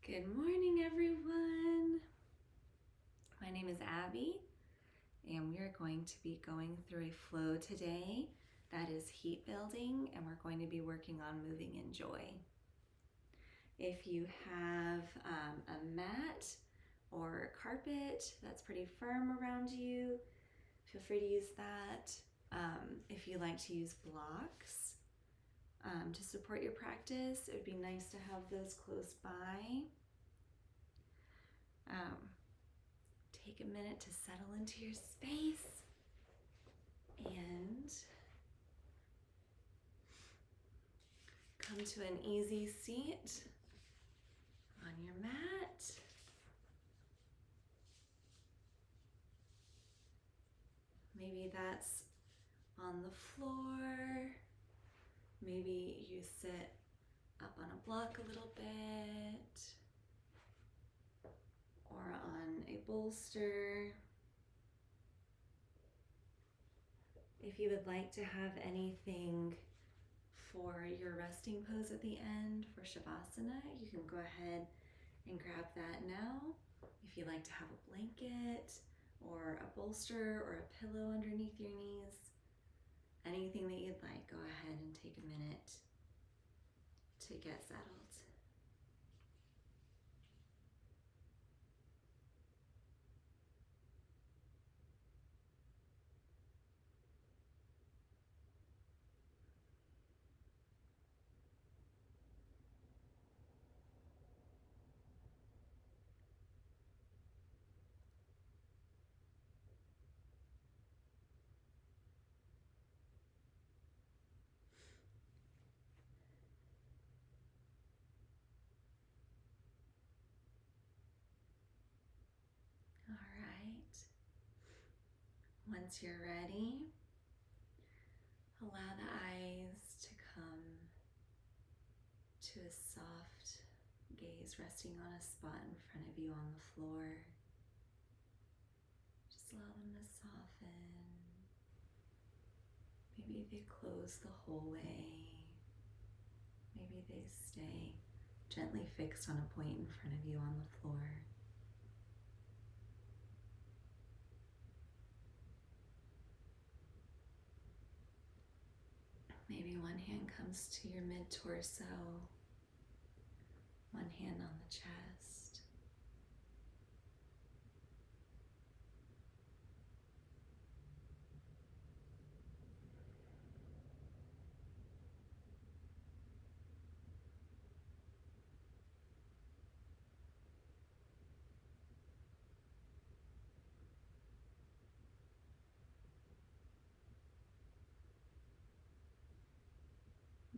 Good morning, everyone. My name is Abby, and we are going to be going through a flow today that is heat building, and we're going to be working on moving in joy. If you have a mat or carpet that's pretty firm around you, feel free to use that. If you like to use blocks to support your practice, it would be nice to have those close by. Take a minute to settle into your space and come to an easy seat on your mat. Maybe that's on the floor. Maybe you sit up on a block a little bit or on a bolster. If you would like to have anything for your resting pose at the end for Shavasana, you can go ahead and grab that now. If you like to have a blanket or a bolster or a pillow underneath your knees, anything that you'd like, go ahead and take a minute to get settled. All right. Once you're ready, allow the eyes to come to a soft gaze resting on a spot in front of you on the floor. Just allow them to soften. Maybe they close the whole way. Maybe they stay gently fixed on a point in front of you on the floor. Maybe one hand comes to your mid-torso, one hand on the chest.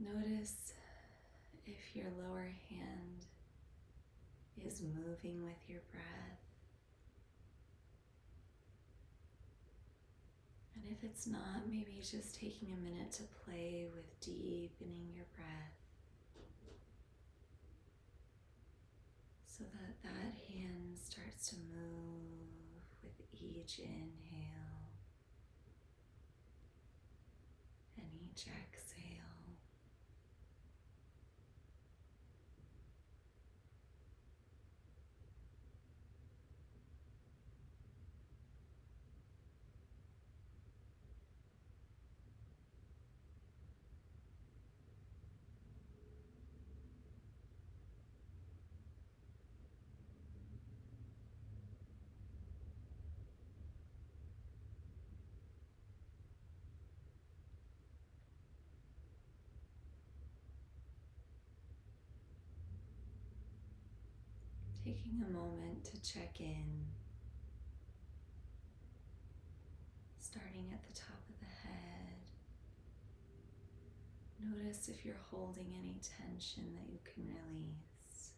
Notice if your lower hand is moving with your breath. And if it's not, maybe just taking a minute to play with deepening your breath so that that hand starts to move with each inhale and each exhale. Taking a moment to check in, starting at the top of the head. Notice if you're holding any tension that you can release.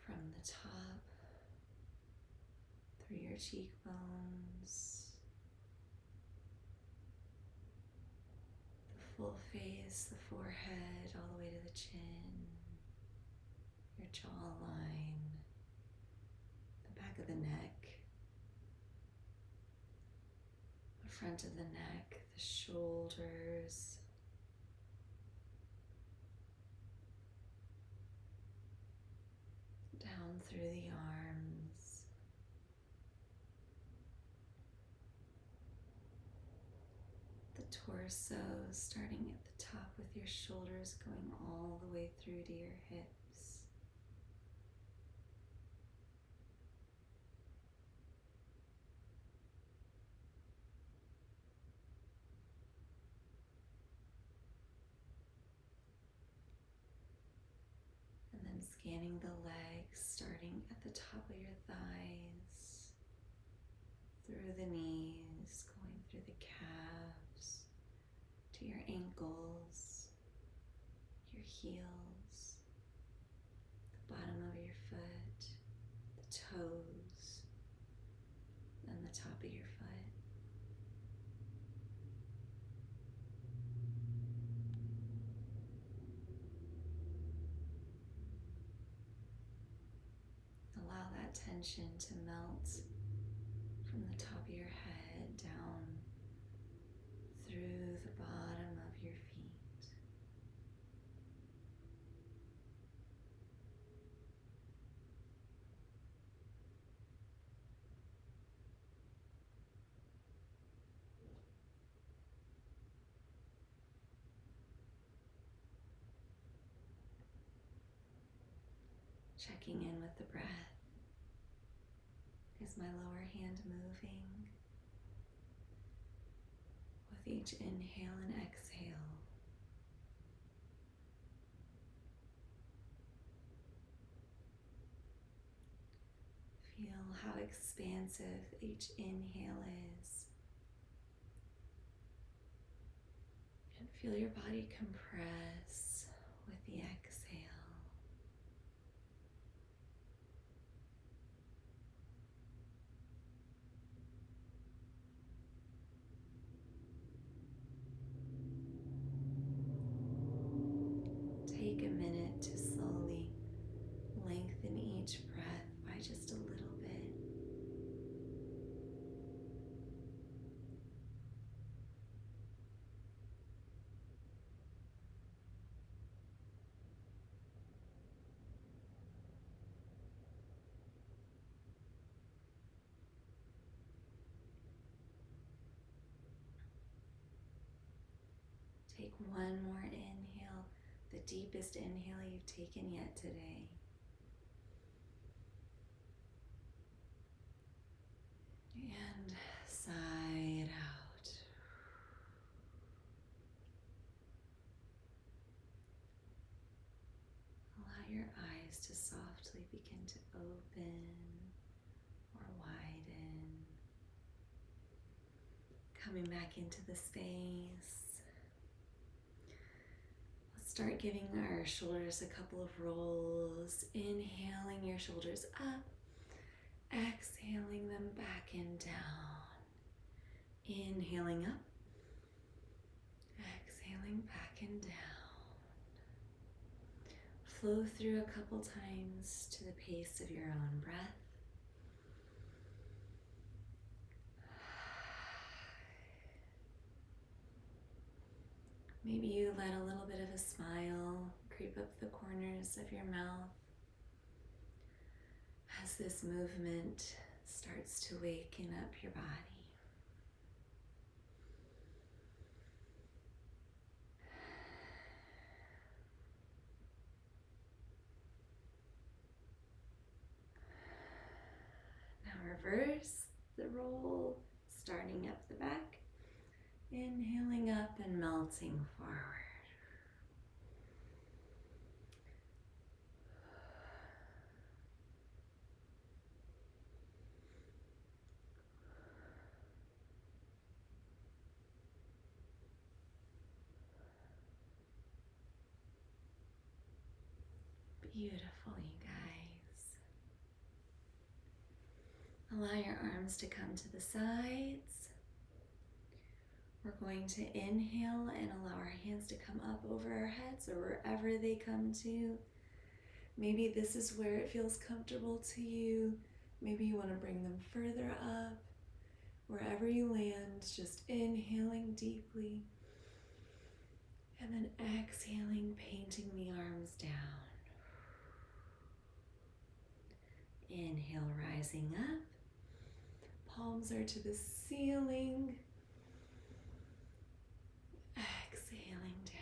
From the top, through your cheekbones, the full face, the forehead, all the way to the chin, your jawline, the back of the neck, the front of the neck, the shoulders, through the arms. The torso, starting at the top with your shoulders, going all the way through to your hips. And then scanning the legs, starting at the top of your thighs, through the knees, going through the calves, to your ankles, your heels, the bottom of your foot, the toes, and the top of your foot. Allow that tension to melt from the top of your head down through the bottom of your feet. Checking in with the breath. Is my lower hand moving? With each inhale and exhale, feel how expansive each inhale is. And feel your body compress with the exhale. Take a minute to slowly lengthen each breath by just a little bit. Take one more inhale, the deepest inhale you've taken yet today. And sigh it out. Allow your eyes to softly begin to open or widen. Coming back into the space. Let's start giving our shoulders a couple of rolls. Inhaling your shoulders up. Exhaling them back and down. Inhaling up. Exhaling back and down. Flow through a couple times to the pace of your own breath. Maybe you let a little bit of a smile creep up the corners of your mouth as this movement starts to waken up your body. Now reverse the roll, starting up the back, inhaling up and melting forward. Beautiful, you guys. Allow your arms to come to the sides. We're going to inhale and allow our hands to come up over our heads or wherever they come to. Maybe this is where it feels comfortable to you. Maybe you want to bring them further up. Wherever you land, just inhaling deeply and then exhaling, painting the arms down. Inhale, rising up. Palms are to the ceiling. Exhaling down.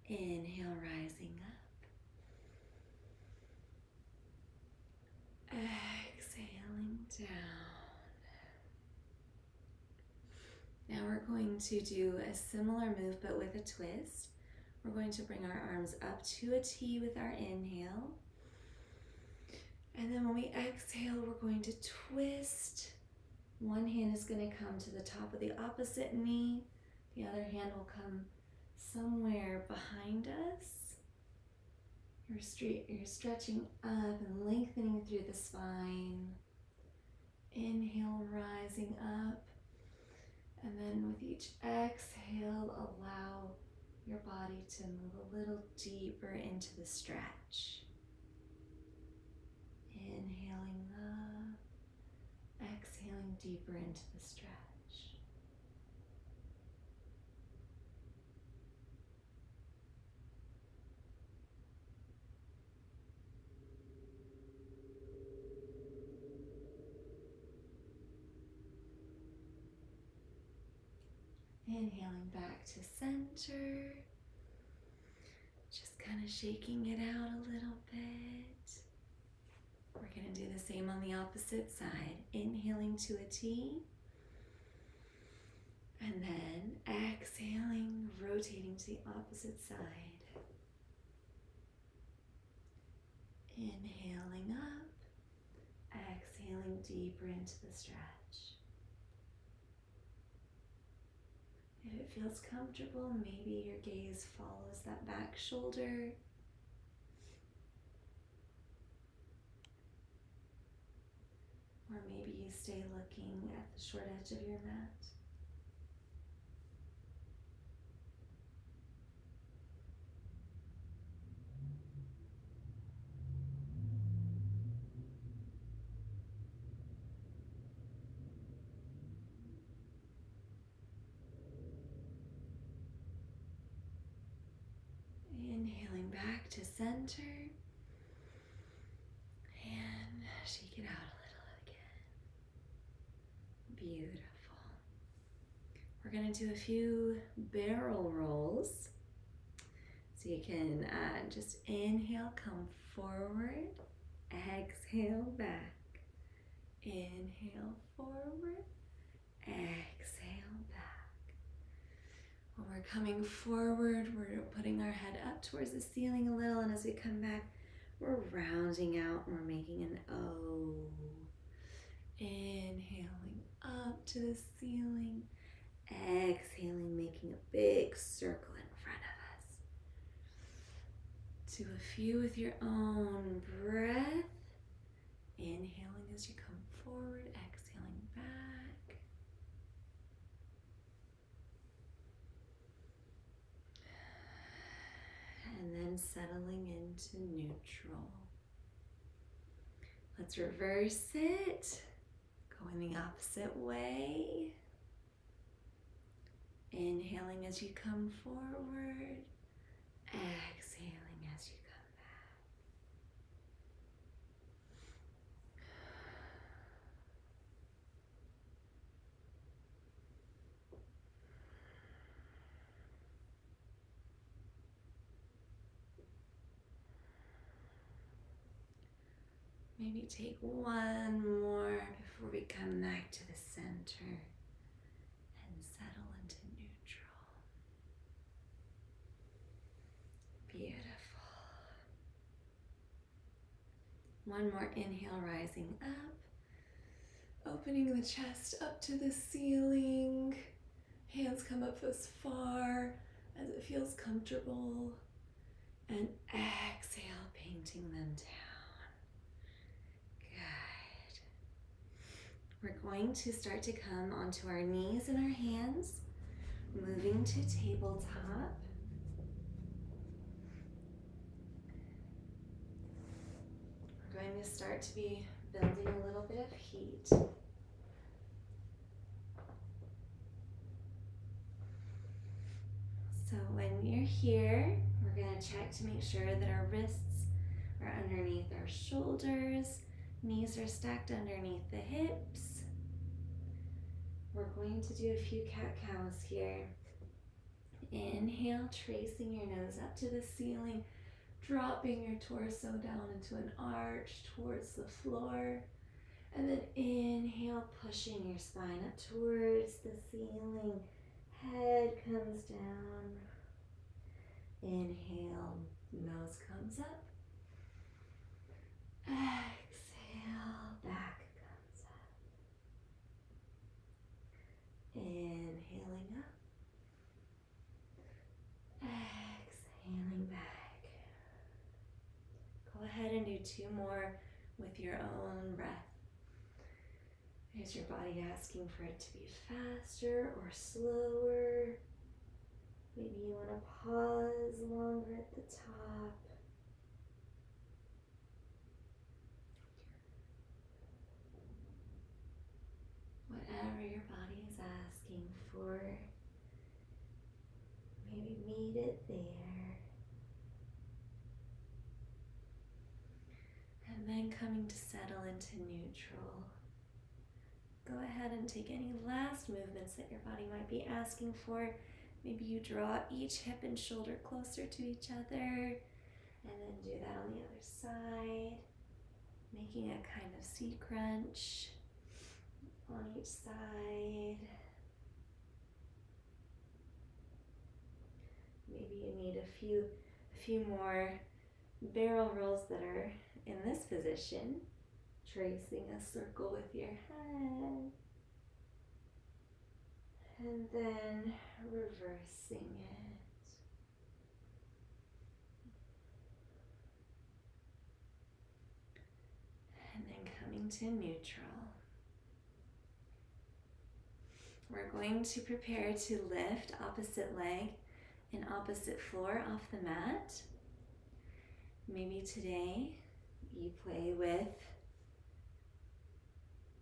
Inhale, rising up. Exhaling down. Now we're going to do a similar move but with a twist. We're going to bring our arms up to a T with our inhale. And then when we exhale, we're going to twist. One hand is going to come to the top of the opposite knee. The other hand will come somewhere behind us. You're stretching up and lengthening through the spine. Inhale, rising up. And then with each exhale, allow your body to move a little deeper into the stretch. Inhaling up, exhaling deeper into the stretch. Inhaling back to center. Just kind of shaking it out a little bit. We're going to do the same on the opposite side. Inhaling to a T. And then exhaling, rotating to the opposite side. Inhaling up. Exhaling deeper into the stretch. If it feels comfortable, maybe your gaze follows that back shoulder. Or maybe you stay looking at the short edge of your mat. Inhaling back to center. And shake it out a little again. Beautiful. We're going to do a few barrel rolls. So you can just inhale, come forward, exhale back. Inhale forward, exhale back. When we're coming forward, we're putting our head up towards the ceiling a little, and as we come back, we're rounding out and we're making an O. Inhaling up to the ceiling, exhaling, making a big circle in front of us. Do a few with your own breath. Inhaling as you come forward, exhaling back. And then settling into neutral. Let's reverse it. Going the opposite way. Inhaling as you come forward. Exhaling as you come back. Maybe take one more before we come back to the center and settle into neutral. Beautiful. One more inhale, rising up, opening the chest up to the ceiling. Hands come up as far as it feels comfortable. And exhale, painting them down. We're going to start to come onto our knees and our hands, moving to tabletop. We're going to start to be building a little bit of heat. So when you're here, we're going going to check to make sure that our wrists are underneath our shoulders, knees are stacked underneath the hips. We're going to do a few cat-cows here. Inhale, tracing your nose up to the ceiling, dropping your torso down into an arch towards the floor. And then inhale, pushing your spine up towards the ceiling. Head comes down. Inhale, nose comes up. Exhale, back comes up. Inhaling up. Exhaling back. Go ahead and do 2 more with your own breath. Is your body asking for it to be faster or slower? Maybe you want to pause longer at the top. Whatever your body is asking for, maybe meet it there. And then coming to settle into neutral. Go ahead and take any last movements that your body might be asking for. Maybe you draw each hip and shoulder closer to each other, and then do that on the other side, making a kind of sea crunch on each side. Maybe you need a few more barrel rolls that are in this position, tracing a circle with your head. And then reversing it. And then coming to neutral. We're going to prepare to lift opposite leg and opposite floor off the mat. Maybe today you play with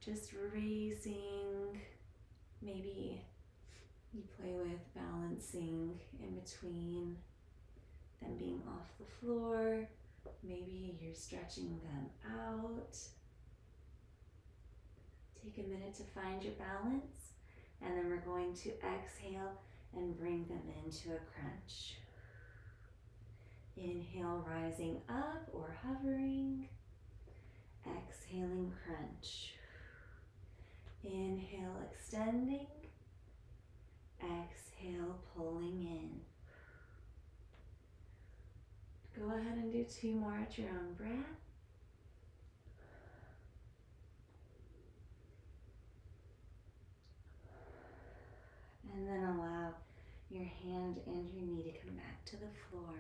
just raising. Maybe you play with balancing in between them being off the floor. Maybe you're stretching them out. Take a minute to find your balance, and then we're going to exhale and bring them into a crunch. Inhale, rising up or hovering. Exhaling, crunch. Inhale, extending. Exhale, pulling in. Go ahead and do 2 more at your own breath. And then allow your hand and your knee to come back to the floor.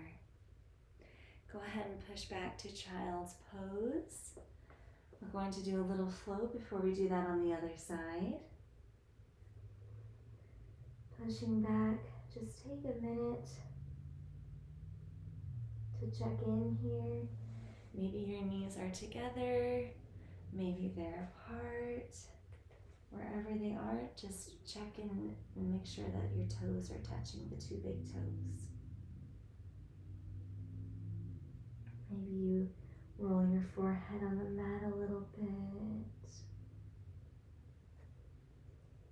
Go ahead and push back to child's pose. We're going to do a little flow before we do that on the other side. Pushing back, just take a minute to check in here. Maybe your knees are together, maybe they're apart. Wherever they are, just check in and make sure that your toes are touching, the 2 big toes. Maybe you roll your forehead on the mat a little bit.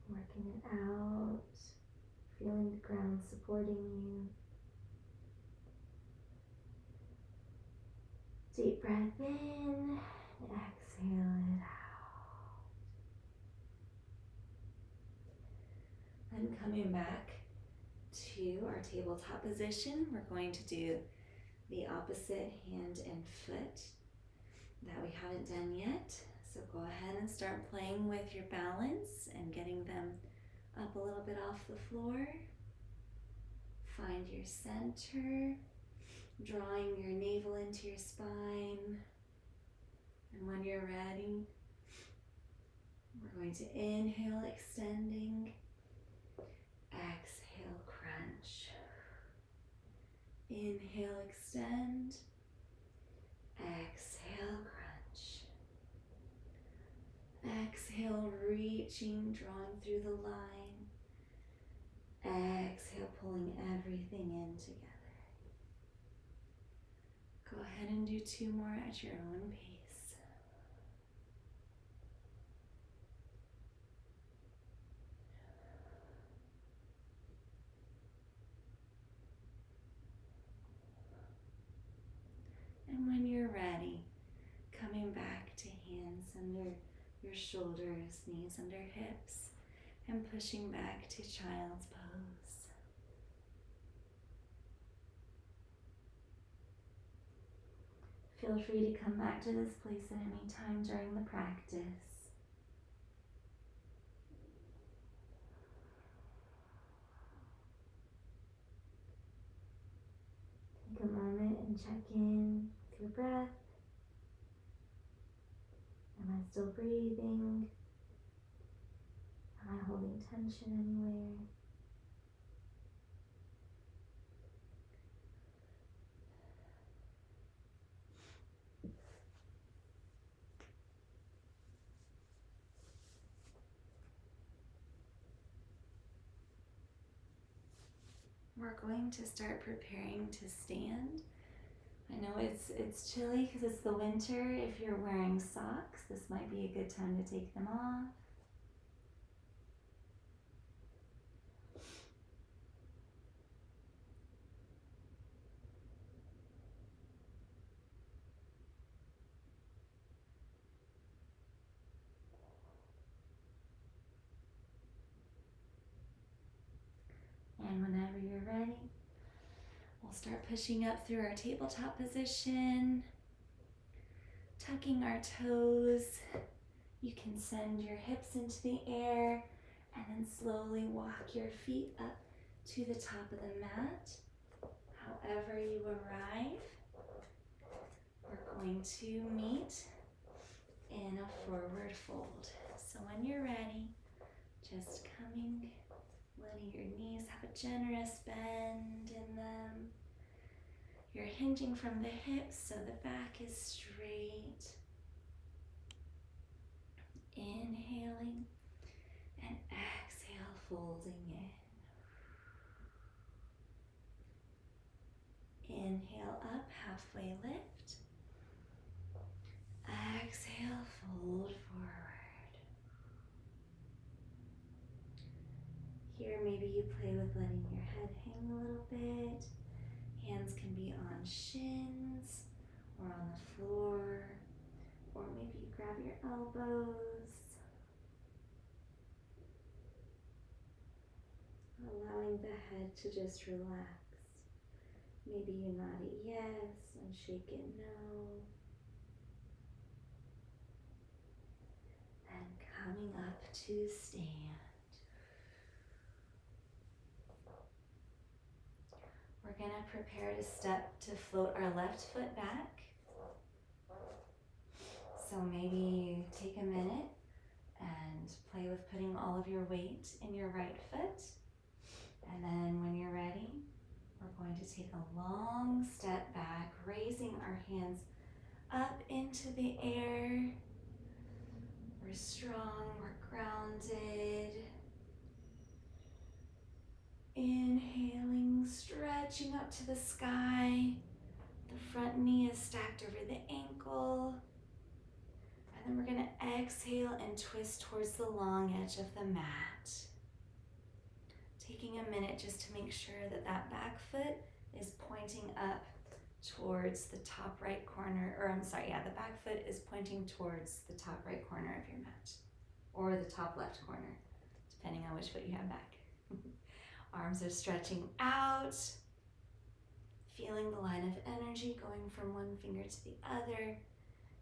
Working it out. Feeling the ground supporting you. Deep breath in, exhale it out. Then coming back to our tabletop position, we're going to do the opposite hand and foot that we haven't done yet. So go ahead and start playing with your balance and getting them up a little bit off the floor. Find your center, drawing your navel into your spine. And when you're ready, we're going to inhale, extending. Exhale, crunch. Inhale, extend. Exhale, crunch. Exhale, reaching, drawing through the line. Exhale, pulling everything in together. Go ahead and do 2 more at your own pace. And when you're ready, coming back to hands under your shoulders, knees under hips, and pushing back to child's pose. Feel free to come back to this place at any time during the practice. Take a moment and check in with your breath. Am I still breathing? Am I holding tension anywhere? We're going to start preparing to stand. I know it's chilly because it's the winter. If you're wearing socks, this might be a good time to take them off. And whenever you're ready, we'll start pushing up through our tabletop position, tucking our toes. You can send your hips into the air and then slowly walk your feet up to the top of the mat. However you arrive, we're going to meet in a forward fold. So when you're ready, just coming, letting your knees have a generous bend in them. You're hinging from the hips so the back is straight. Inhaling and exhale, folding in. Inhale up, halfway lift. Exhale, fold forward. Here, maybe you play with letting your head hang a little bit. Hands can be on shins or on the floor, or maybe you grab your elbows. Allowing the head to just relax. Maybe you nod a yes and shake it no. And coming up to stand. We're going to prepare to step to float our left foot back. So maybe you take a minute and play with putting all of your weight in your right foot. And then when you're ready, we're going to take a long step back, raising our hands up into the air. We're strong, we're grounded. Inhaling, stretching up to the sky. The front knee is stacked over the ankle. And then we're going to exhale and twist towards the long edge of the mat. Taking a minute just to make sure that that back foot is pointing up towards the top right corner, the back foot is pointing towards the top right corner of your mat, or the top left corner, depending on which foot you have back. Arms are stretching out, feeling the line of energy going from one finger to the other,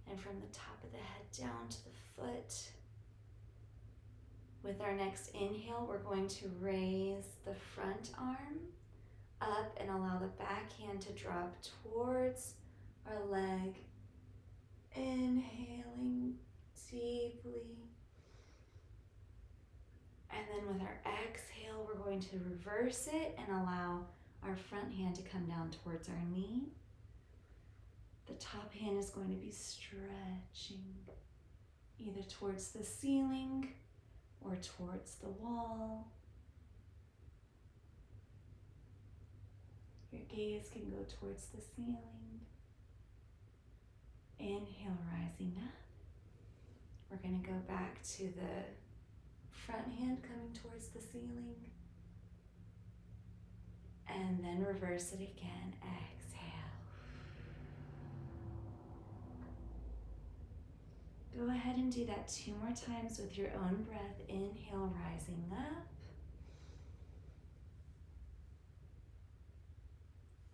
and from the top of the head down to the foot. With our next inhale, we're going to raise the front arm up and allow the back hand to drop towards our leg. Inhaling deeply. And then with our exhale, we're going to reverse it and allow our front hand to come down towards our knee. The top hand is going to be stretching either towards the ceiling or towards the wall. Your gaze can go towards the ceiling. inhale, rising up. We're going to go back to the front hand coming towards the ceiling. And then reverse it again. Exhale. Go ahead and do that 2 more times with your own breath. Inhale, rising up.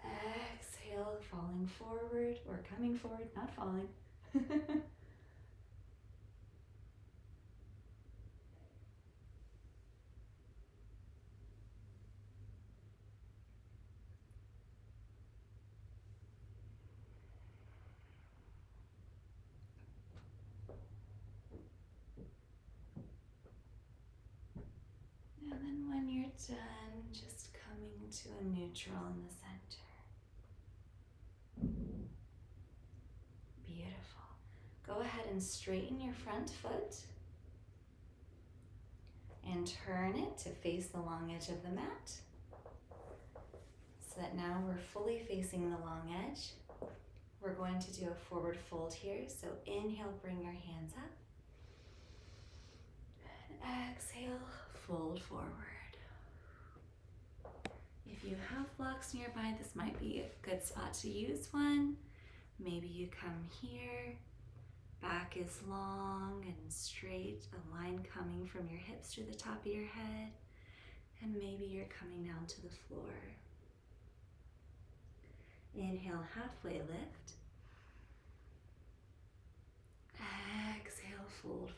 Exhale, falling forward or coming forward, not falling. And then when you're done, just coming to a neutral in the center. Beautiful. Go ahead and straighten your front foot and turn it to face the long edge of the mat. So that now we're fully facing the long edge. We're going to do a forward fold here. So inhale, bring your hands up. And exhale, fold forward. If you have blocks nearby, this might be a good spot to use one. Maybe you come here. Back is long and straight, a line coming from your hips to the top of your head. And maybe you're coming down to the floor. Inhale, halfway lift. Exhale, fold forward.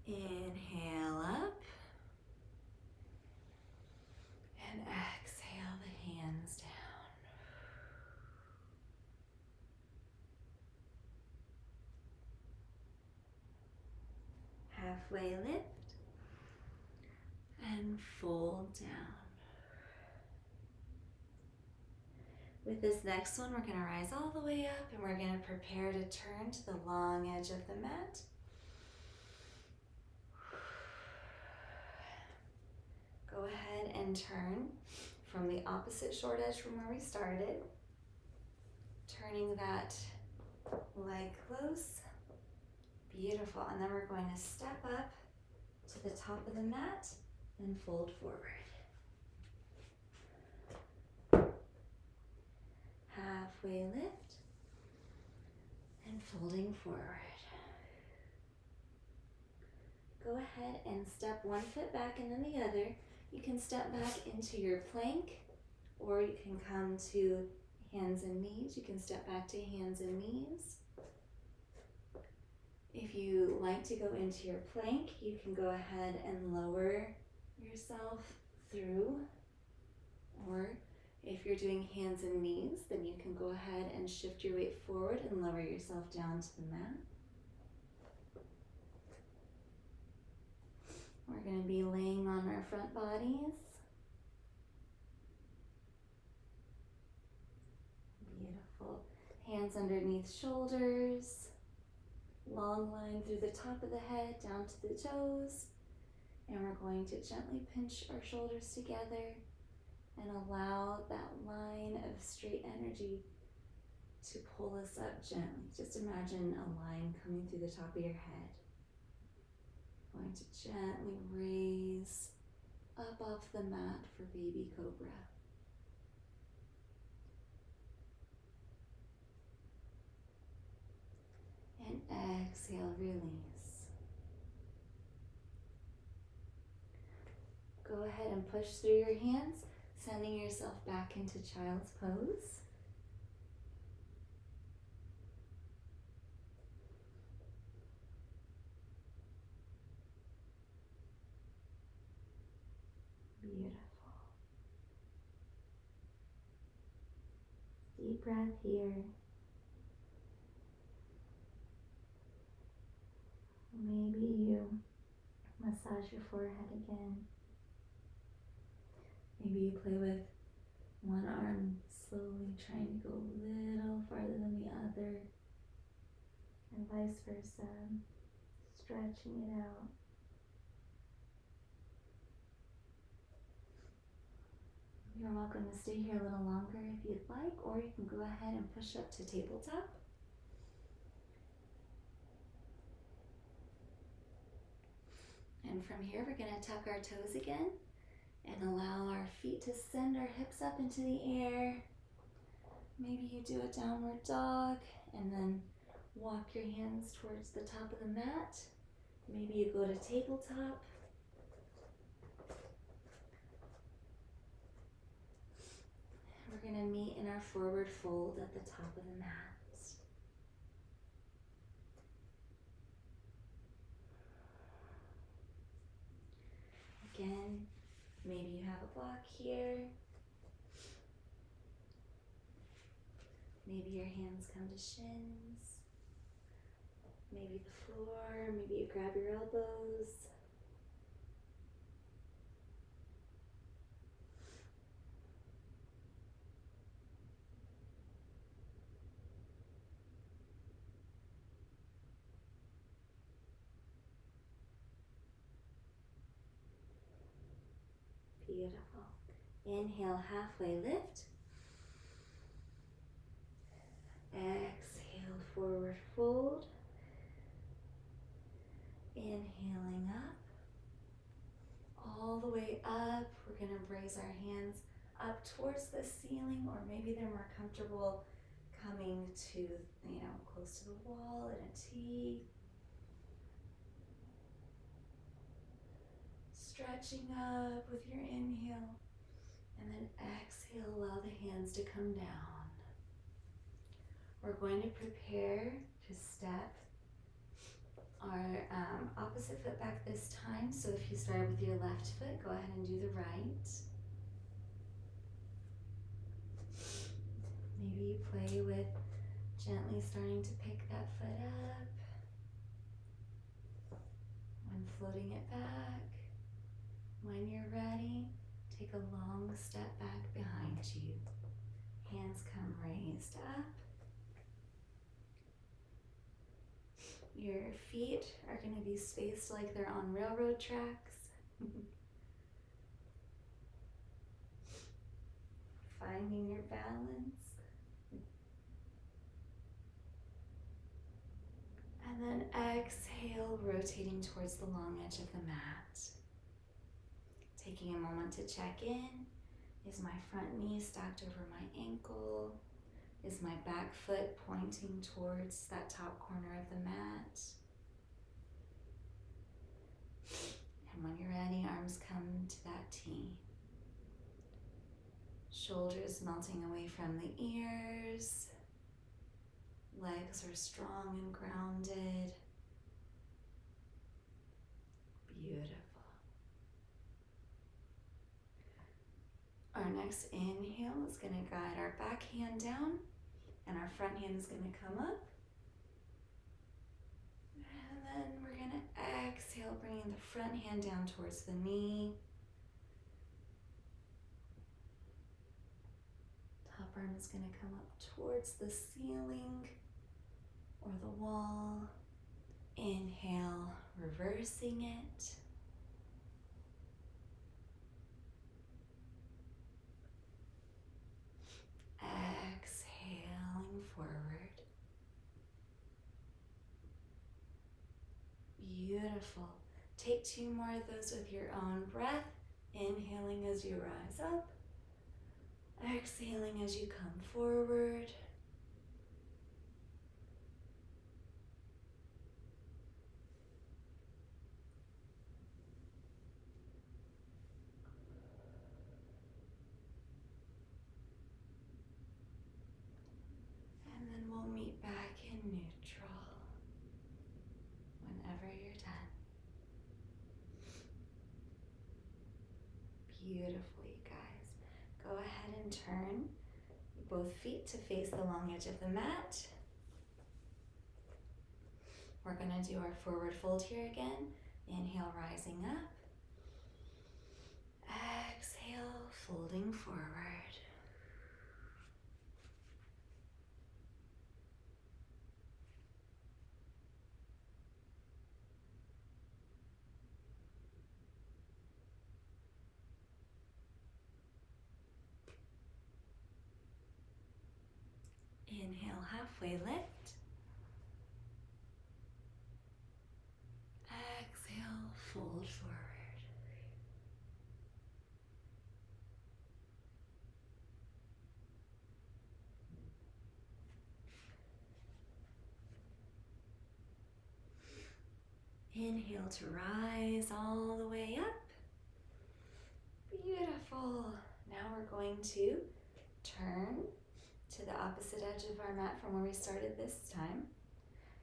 Inhale up. And exhale the hands down. Halfway lift and fold down. With this next one, we're going to rise all the way up and we're going to prepare to turn to the long edge of the mat. Go ahead and turn from the opposite short edge from where we started. Turning that leg close. Beautiful. And then we're going to step up to the top of the mat and fold forward. Halfway lift and folding forward. Go ahead and step one foot back and then the other. You can step back into your plank, or you can come to hands and knees. You can step back to hands and knees. If you like to go into your plank, you can go ahead and lower yourself through. Or if you're doing hands and knees, then you can go ahead and shift your weight forward and lower yourself down to the mat. We're going to be laying on our front bodies. Beautiful. Hands underneath shoulders. Long line through the top of the head down to the toes. And we're going to gently pinch our shoulders together and allow that line of straight energy to pull us up gently. Just imagine a line coming through the top of your head. Going to gently raise up off the mat for baby cobra. And exhale, release. Go ahead and push through your hands, sending yourself back into child's pose. Beautiful. Deep breath here. Maybe you massage your forehead again. Maybe you play with one arm, slowly trying to go a little farther than the other. and vice versa, stretching it out. You're welcome to stay here a little longer if you'd like, or you can go ahead and push up to tabletop. And from here, we're going to tuck our toes again and allow our feet to send our hips up into the air. Maybe you do a downward dog and then walk your hands towards the top of the mat. Maybe you go to tabletop. We're going to meet in our forward fold at the top of the mat. Again, maybe you have a block here. Maybe your hands come to shins. Maybe the floor. Maybe you grab your elbows. Beautiful. Inhale, halfway lift. Exhale, forward fold. Inhaling up. All the way up. We're going to raise our hands up towards the ceiling, or maybe they're more comfortable coming to, close to the wall in a T. Stretching up with your inhale, and then exhale, allow the hands to come down. We're going to prepare to step our opposite foot back this time. So if you started with your left foot, go ahead and do the right. Maybe you play with gently starting to pick that foot up when floating it back. When you're ready, take a long step back behind you. Hands come raised up. Your feet are going to be spaced like they're on railroad tracks. Finding your balance. And then exhale, rotating towards the long edge of the mat. Taking a moment to check in. Is my front knee stacked over my ankle? Is my back foot pointing towards that top corner of the mat? And when you're ready, arms come to that T. Shoulders melting away from the ears. Legs are strong and grounded. Beautiful. Our next inhale is going to guide our back hand down, and our front hand is going to come up. And then we're going to exhale, bringing the front hand down towards the knee. Top arm is going to come up towards the ceiling or the wall. Inhale, reversing it. Exhaling forward. Beautiful. Take 2 more of those with your own breath. Inhaling as you rise up. Exhaling as you come forward. And then we'll meet back in neutral whenever you're done. Beautiful, you guys. Go ahead and turn both feet to face the long edge of the mat. We're going to do our forward fold here again. Inhale, rising up. Exhale, folding forward. Inhale, halfway lift. Exhale, fold forward. Inhale to rise all the way up. Beautiful. Now we're going to turn to the opposite edge of our mat from where we started this time.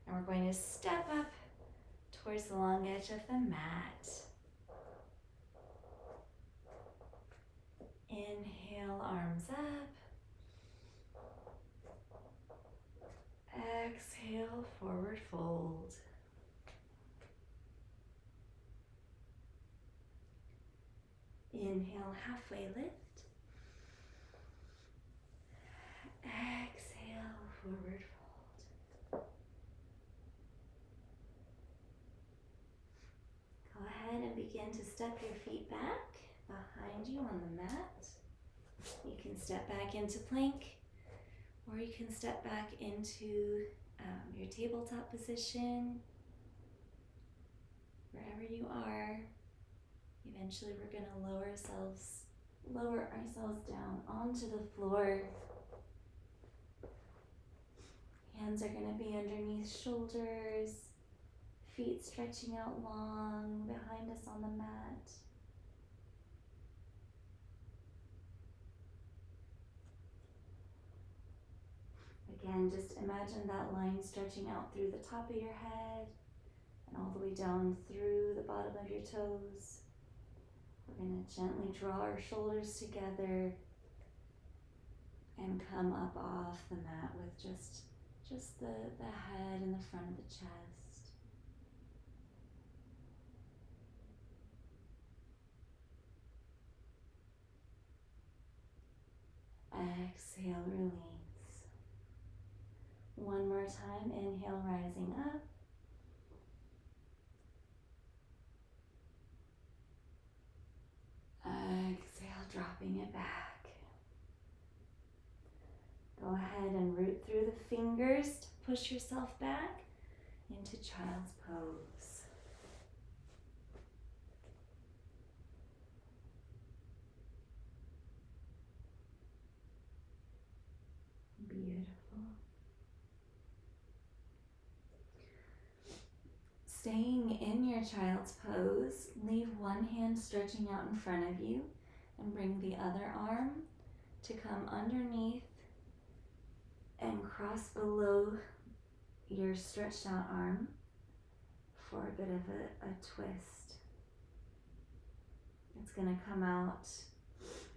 And we're going to step up towards the long edge of the mat. Inhale, arms up. Exhale, forward fold. Inhale, halfway lift. Exhale, forward fold. Go ahead and begin to step your feet back behind you on the mat. You can step back into plank, or you can step back into your tabletop position. Wherever you are, eventually we're going to lower ourselves down onto the floor. Hands are going to be underneath shoulders, feet stretching out long behind us on the mat. Again, just imagine that line stretching out through the top of your head and all the way down through the bottom of your toes. We're going to gently draw our shoulders together and come up off the mat with just the head and the front of the chest. Exhale, release. One more time, inhale, rising up. Exhale, dropping it back. Go ahead and root through the fingers to push yourself back into child's pose. Beautiful. Staying in your child's pose, leave one hand stretching out in front of you and bring the other arm to come underneath and cross below your stretched out arm for a bit of a twist. It's going to come out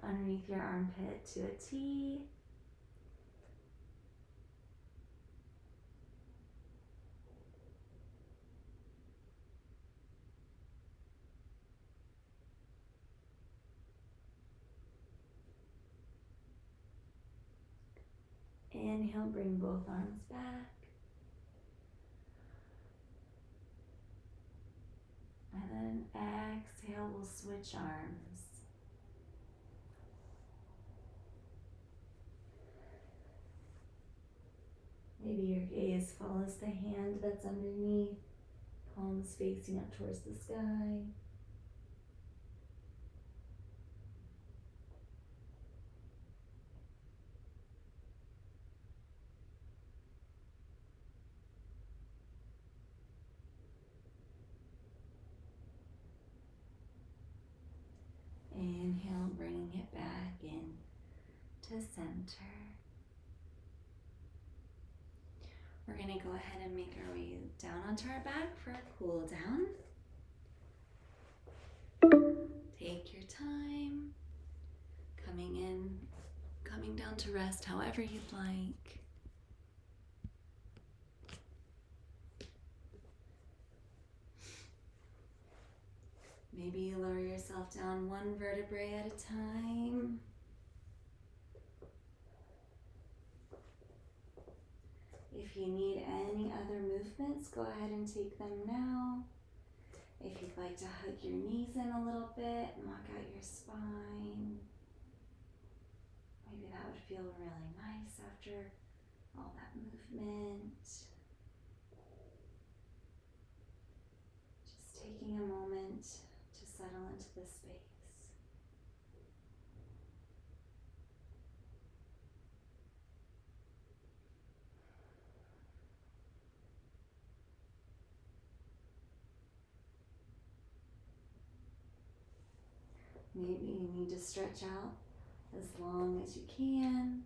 underneath your armpit to a T. Inhale, bring both arms back. And then exhale, we'll switch arms. Maybe your gaze follows the hand that's underneath, palms facing up towards the sky. Inhale, bringing it back in to center. We're going to go ahead and make our way down onto our back for a cool down. Take your time, coming down to rest however you'd like. Maybe you lower yourself down one vertebrae at a time. If you need any other movements, go ahead and take them now. If you'd like to hug your knees in a little bit and walk out your spine, maybe that would feel really nice after all that movement. Just taking a moment to settle into the space. Maybe you need to stretch out as long as you can.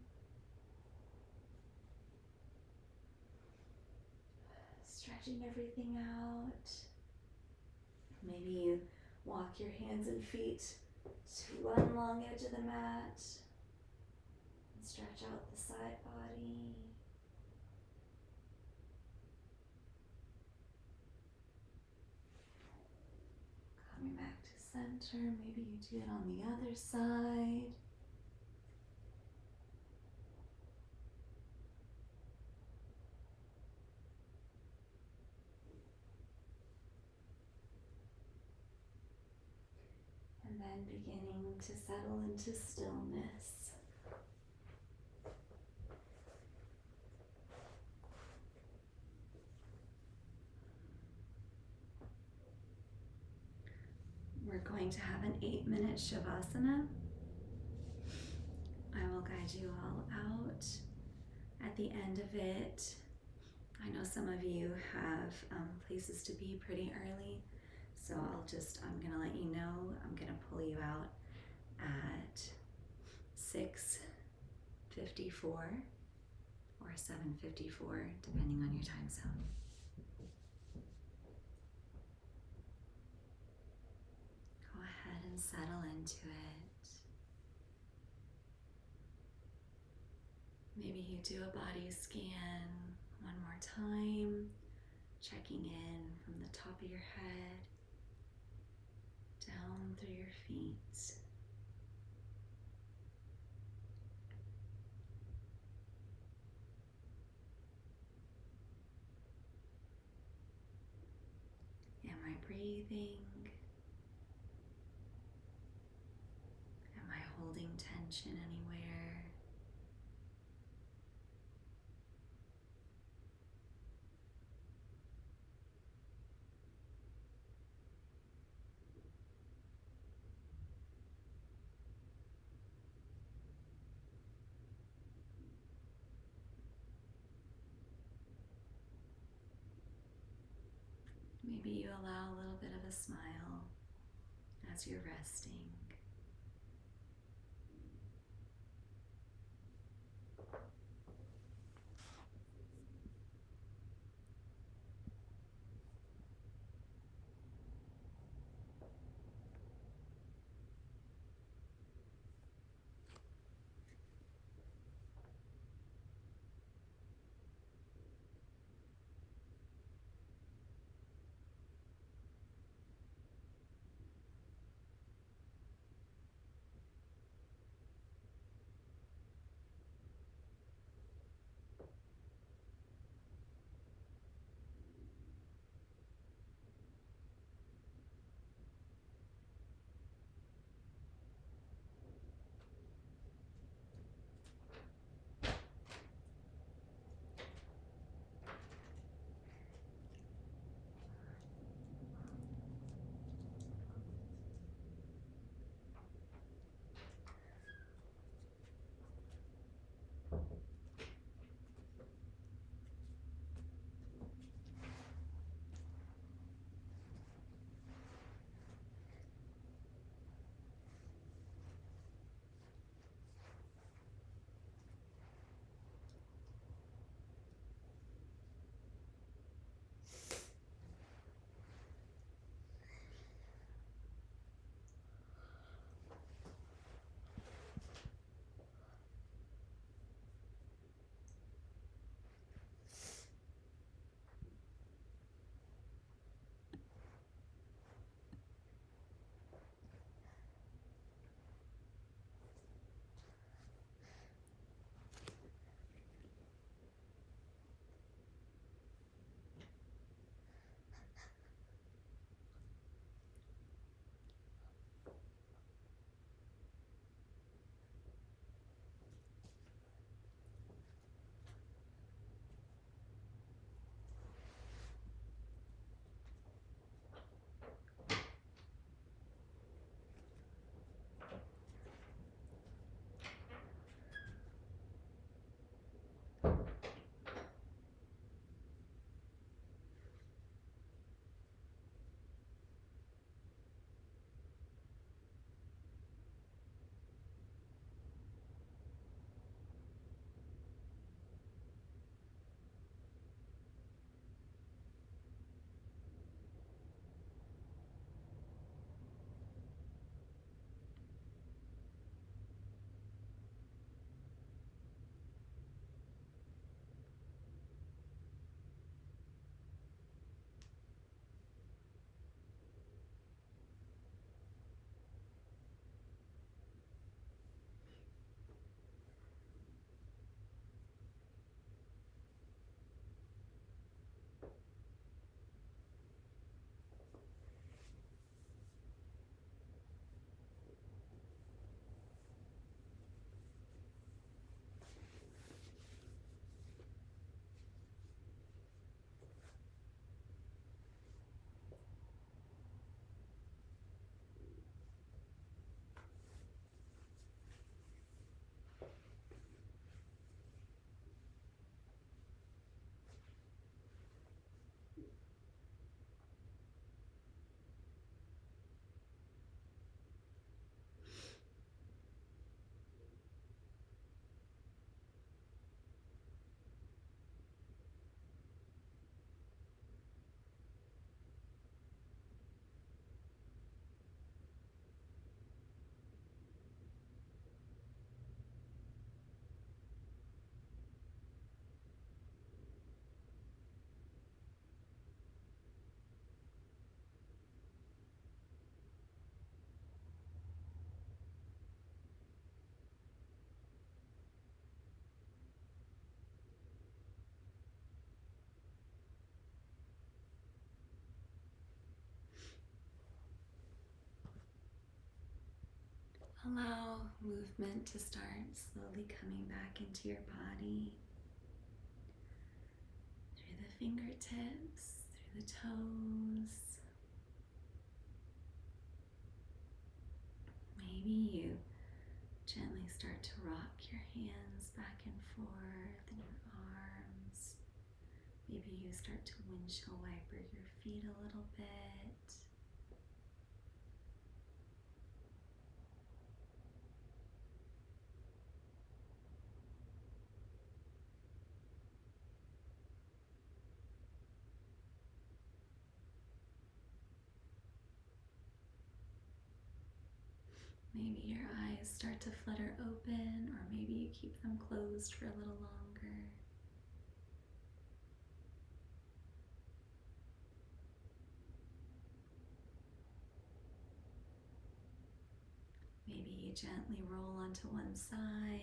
Stretching everything out. Maybe you walk your hands and feet to one long edge of the mat and stretch out the side body. Coming back to center. Maybe you do it on the other side. And then beginning to settle into stillness. We're going to have an 8-minute Shavasana. I will guide you all out. At the end of it, I know some of you have places to be pretty early, so I'm gonna let you know, I'm gonna pull you out at 6:54 or 7:54, depending on your time zone. Go ahead and settle into it. Maybe you do a body scan one more time, checking in from the top of your head down through your feet. Am I breathing? Am I holding tension anywhere? Maybe you allow a little bit of a smile as you're resting. Allow movement to start slowly coming back into your body, through the fingertips, through the toes. Maybe you gently start to rock your hands back and forth and your arms. Maybe you start to windshield wiper your feet a little bit. Maybe your eyes start to flutter open, or maybe you keep them closed for a little longer. Maybe you gently roll onto one side.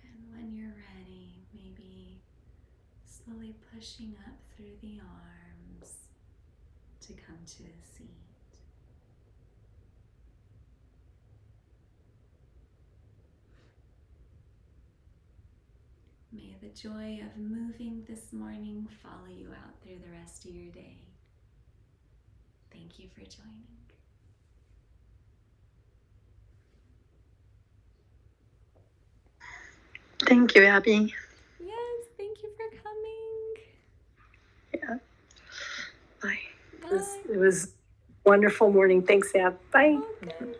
And when you're ready, maybe slowly pushing up through the arms to come to a seat. May the joy of moving this morning follow you out through the rest of your day. Thank you for joining. Thank you, Abby. Yes, thank you for coming. Yeah. Bye. Bye. It was a wonderful morning. Thanks, Ab. Bye. Okay.